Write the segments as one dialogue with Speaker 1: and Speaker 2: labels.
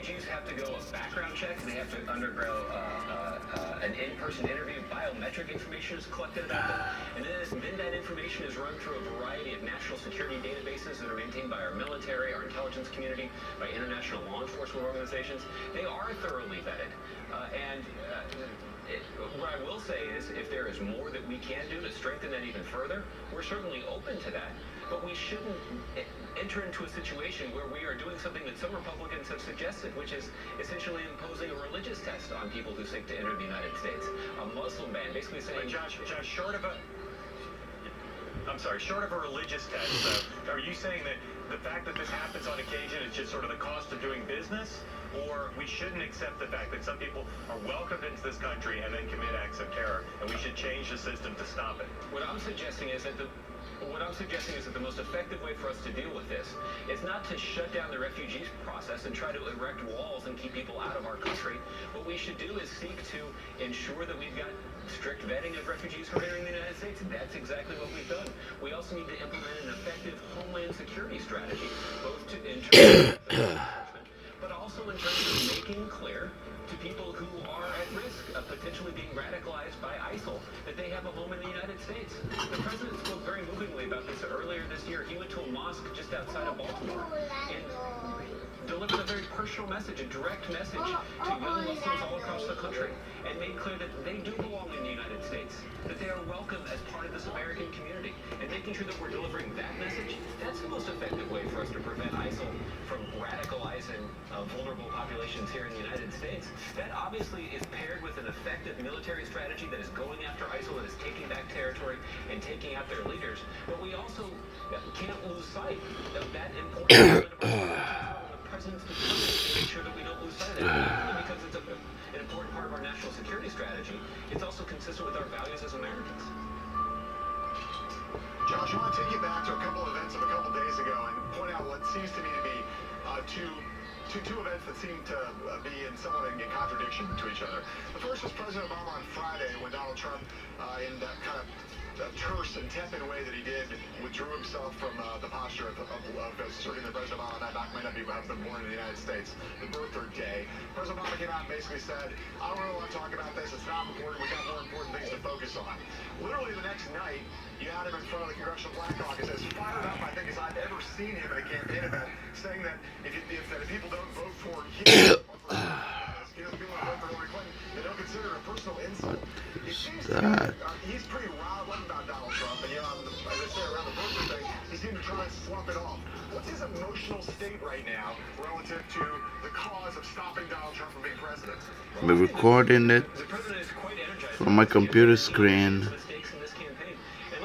Speaker 1: refugees have to go a background check, and they have to undergo an in-person interview. Biometric information is collected about them, and then that information is run through a variety of national security databases that are maintained by our military, our intelligence community, by international law enforcement organizations. They are thoroughly vetted, what I will say is, if there is more that we can do to strengthen that even further, we're certainly open to that. But we shouldn't enter into a situation where we are doing something that some Republicans have suggested, which is essentially imposing a religious test on people who seek to enter the United States. A Muslim ban, basically saying...
Speaker 2: Josh, short of a religious test, are you saying that the fact that this happens on occasion is just sort of the cost of doing business? Or we shouldn't accept the fact that some people are welcomed into this country and then commit acts of terror, and we should change the system to stop it?
Speaker 1: What I'm suggesting is that the most effective way for us to deal with this is not to shut down the refugee process and try to erect walls and keep people out of our country. What we should do is seek to ensure that we've got strict vetting of refugees from entering the United States, and that's exactly what we've done. We also need to implement an effective homeland security strategy, both in terms of but also in terms of making clear to people who are at risk of potentially being radicalized by ISIL that they have a home in the United States. The president spoke very movingly about this earlier this year. He went to a mosque just outside of Baltimore and delivered a very personal message, a direct message to young Muslims all across the country, and made clear that they do belong in the United States, that they are welcome as part of this American community, and making sure that we're delivering that message. That's the most effective way for us to prevent ISIL from radicalizing vulnerable populations here in the United States. That obviously is paired with an effective military strategy that is going after ISIL, that is taking back territory and taking out their leaders. But we also can't lose sight of that important element of our president's determined to make sure that we don't lose sight of that. Not only because it's an important part of our national security strategy, it's also consistent with our values as Americans.
Speaker 3: Josh, I want to take you back to a couple of events of a couple days ago and point out what seems to me to be two events that seem to be in somewhat in contradiction to each other. The first was President Obama on Friday when Donald Trump, in that kind of terse and tepid way that he did, withdrew himself from the posture of asserting that President Obama might not have been born in the United States, the birther day. President Obama came out and basically said, I don't really want to talk about this, it's not important, we got more important things to focus on. Literally the next night, you had him in front of the Congressional Black Caucus as fired up, I think, as I've ever seen him at a campaign event, saying that if people don't vote for him, people don't vote for Hillary Clinton, they don't consider it a personal insult. It seems to me he's pretty riled up about Donald Trump, and as I say, around the birthday thing, he seemed to try and slump it off. What's his emotional state right now relative to the cause of stopping Donald Trump from being president?
Speaker 4: I'm recording it from my computer screen.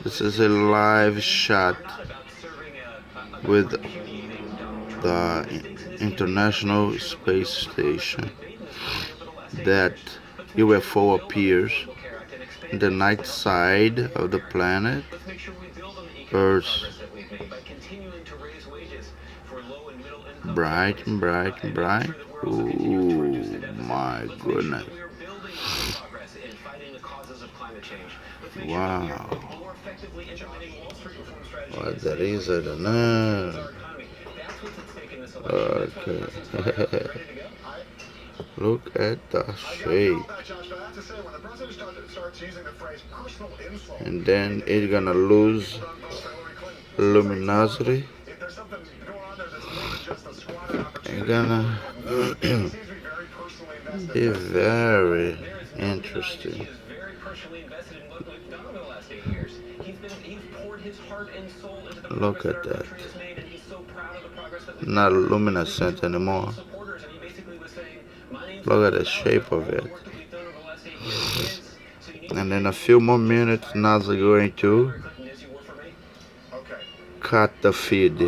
Speaker 4: This is a live shot with the International Space Station. That UFO appears in the night side of the planet, Earth, bright and bright and bright. Ooh, my goodness. Wow. What that is, I don't know. Okay. Look at the shape. And then it's gonna lose luminosity. It's gonna be very interesting. Look at that. Not luminescent anymore. Look at the shape of it. And in a few more minutes, NASA is going to cut the feed.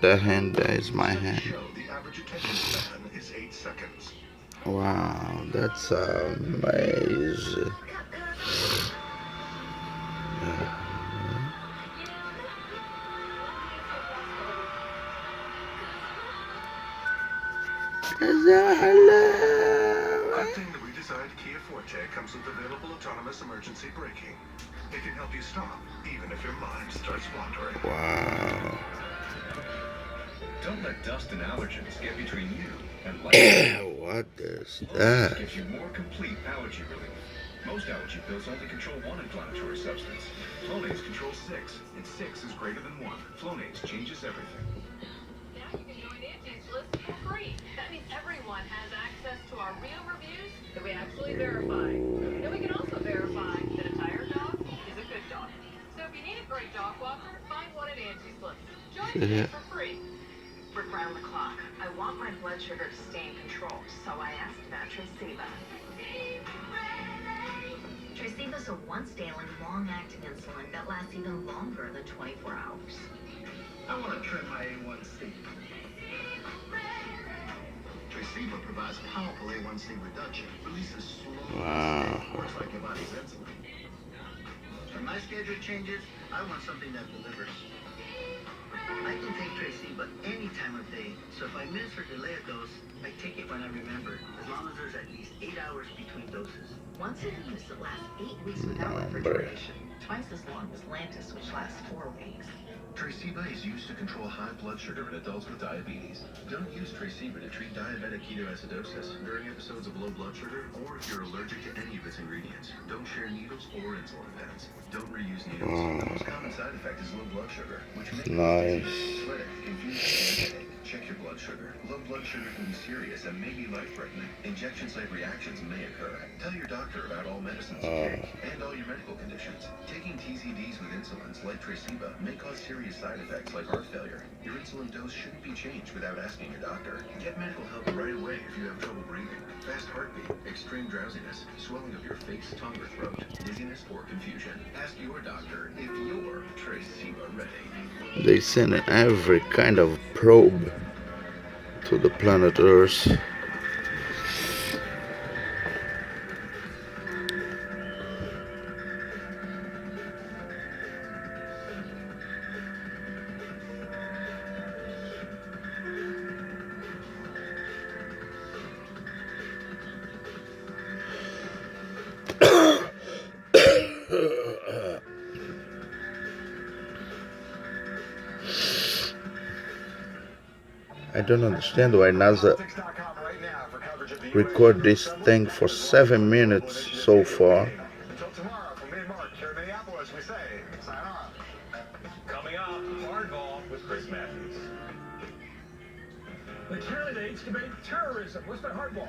Speaker 4: The hand there is my hand. Wow, that's amazing.
Speaker 3: Hello. Updating the redesigned Kia Forte comes with available autonomous emergency braking. It can help you stop, even if your mind starts wandering.
Speaker 4: Wow.
Speaker 5: Don't let dust and allergens get between you and life.
Speaker 4: What is
Speaker 5: Flonase
Speaker 4: that?
Speaker 5: gives you more complete allergy relief. Most allergy pills only control one inflammatory substance. Flonase controls 6, and 6 is greater than 1. Flonase changes everything.
Speaker 6: Now you can join Angie's List for free. That means everyone has access to our real reviews that we actually verify. And we can also verify that a tired dog is a good dog. So if you need a great dog walker, find one at Angie's List. Join us for free.
Speaker 7: Work round the clock. I want my blood sugar to stay in control, so I asked about Traceba. Traceba's a once-daily, long-acting insulin that lasts even longer than 24 hours.
Speaker 3: I want to trim my A1C. Traceba provides powerful A1C reduction, releases slow,
Speaker 4: Wow.
Speaker 3: works like your body's insulin. When my schedule changes, I want something that delivers. I can take Traceba any time of day, so if I miss or delay a dose, I take it when I remember, as long as there's at least 8 hours between doses.
Speaker 7: Once in use, it lasts 8 weeks without refrigeration, twice as long as Lantus, which lasts 4 weeks.
Speaker 5: Traceba is used to control high blood sugar in adults with diabetes. Don't use Traceba to treat diabetic ketoacidosis during episodes of low blood sugar or if you're allergic to any of its ingredients. Don't share needles or insulin pens. Don't reuse needles. The most common side effect is low blood sugar, which may
Speaker 4: Nice.
Speaker 5: cause sweating, confusion, and headache. Check your blood sugar. Low blood sugar can be serious and may be life-threatening. Injection site reactions may occur. Tell your doctor about all medicines you take and all your medical conditions. Taking TZDs with insulins like Traceba may cause serious side effects like heart failure. Your insulin dose shouldn't be changed without asking your doctor. Get medical help right away if you have trouble breathing, fast heartbeat, extreme drowsiness, swelling of your face, tongue, or throat, dizziness, or confusion. Ask your doctor if you're Traceba ready.
Speaker 4: They send every kind of probe to the planet Earth. I don't understand why NASA record this thing for 7 minutes so far.
Speaker 3: Until tomorrow, from me and Mark here in Minneapolis, we say, sayonara.
Speaker 2: Coming up, Hardball with Chris Matthews.
Speaker 8: The candidates debate terrorism. Listen to Hardball.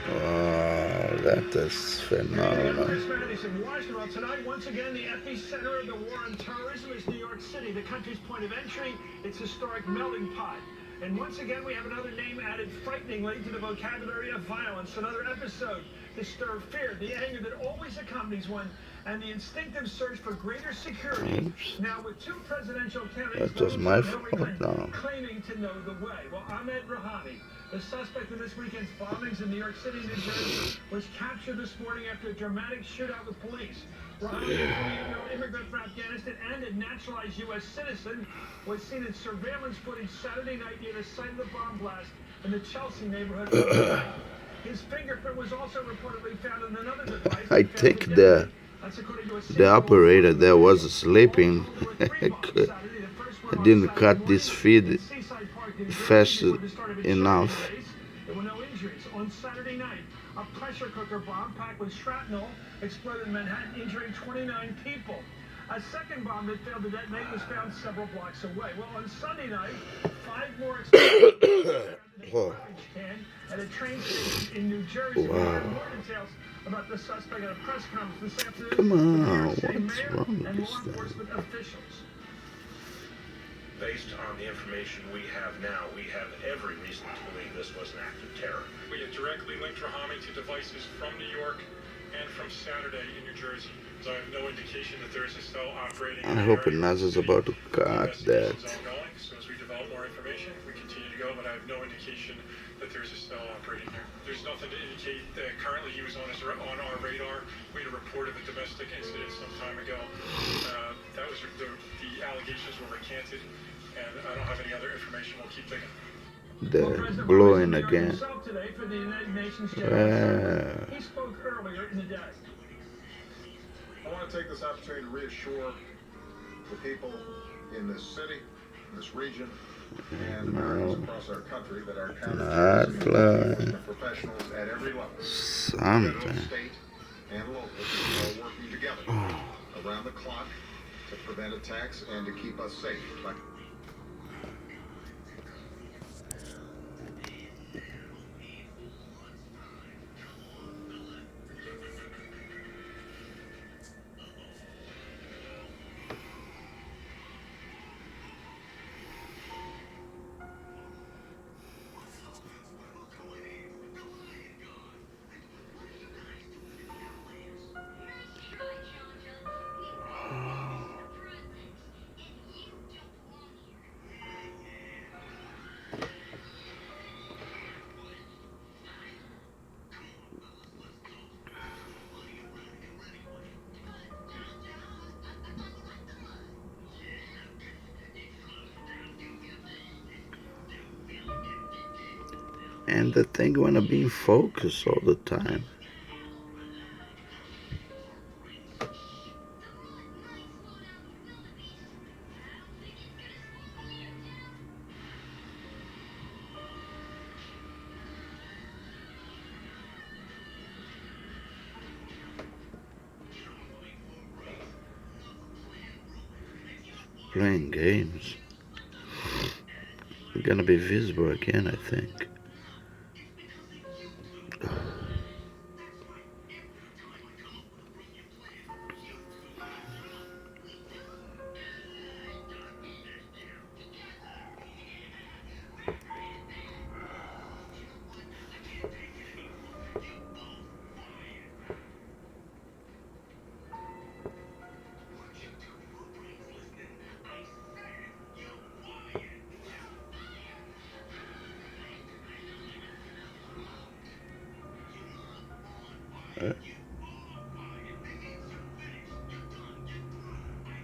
Speaker 4: Wow, that is phenomenal.
Speaker 8: Chris Matthews in Washington. Well, tonight, once again, the epicenter of the war on terrorism is New York City, the country's point of entry, its historic melting pot. And once again, we have another name added frighteningly to the vocabulary of violence. Another episode to stir fear, the anger that always accompanies one, and the instinctive search for greater security.
Speaker 4: Oops.
Speaker 8: Now, with 2 presidential candidates
Speaker 4: That was my fault now.
Speaker 8: claiming to know the way. Well, Ahmed Rouhani, the suspect in this weekend's bombings in New York City, New Jersey, was captured this morning after a dramatic shootout with police. Rouhani, an immigrant from Afghanistan and a naturalized U.S. citizen, was seen in surveillance footage Saturday night near the site of the bomb blast in the Chelsea neighborhood. His fingerprint was also reportedly found in another device.
Speaker 4: I think the operator there was sleeping. I didn't cut this feed fast enough.
Speaker 8: There were no injuries. On Saturday night, a pressure cooker bomb packed with shrapnel exploded in Manhattan, injuring 29 people. A second bomb that failed to detonate was found several blocks away. Well, on Sunday night, 5 more exploded at a train station in New Jersey.
Speaker 4: Wow.
Speaker 8: We have more details about the suspect at a press conference this afternoon.
Speaker 4: Come on,
Speaker 8: with New York City
Speaker 4: what's
Speaker 8: mayor
Speaker 4: wrong with
Speaker 8: and
Speaker 4: this
Speaker 8: law
Speaker 4: thing?
Speaker 8: enforcement officials.
Speaker 9: Based on the information we have now, we have every reason to believe this was an act of terror.
Speaker 2: We have directly linked Rouhani to devices from New York and from Saturday in New Jersey. So I have no indication that there is a cell operating.
Speaker 4: I hope NASA's about to cut that.
Speaker 2: Ongoing. So as we develop more information, we continue to go, but I have no indication that there's a cell operating there. There's nothing to indicate that currently he was on our radar. We had a report of a domestic incident some time ago. The allegations were recanted.
Speaker 8: And I don't have any other information. We'll keep digging.
Speaker 4: They're blowing again.
Speaker 8: Today for the United Nations
Speaker 4: Wow.
Speaker 8: He spoke earlier in the day.
Speaker 3: I want to take this opportunity to reassure the people in this city, in this region, and Americans across our country that our counter professionals at every level, federal, state, and local, are working together around the clock to prevent attacks and to keep us safe.
Speaker 4: And the thing wanna be in focus all the time. Playing games. Gonna be visible again, I think.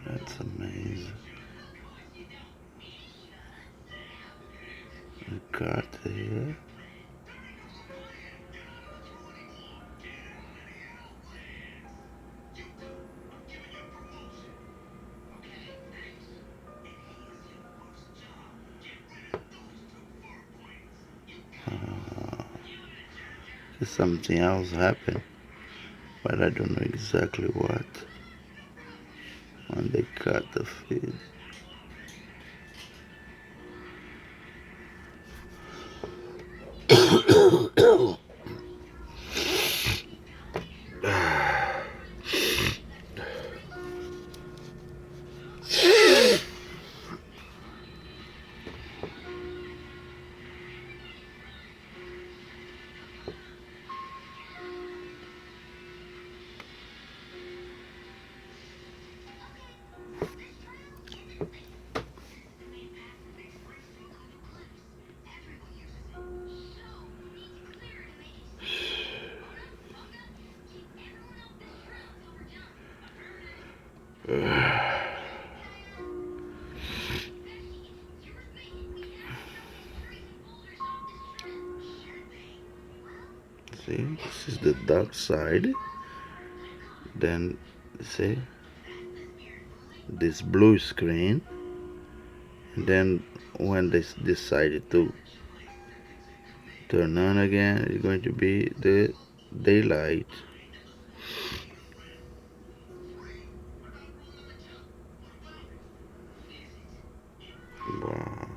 Speaker 4: That's amazing. A card here. Something else happened, but I don't know exactly what. When they cut the feed. See, this is the dark side. Then, see, this blue screen. And then, when they decided to turn on again, it's going to be the daylight. Wow.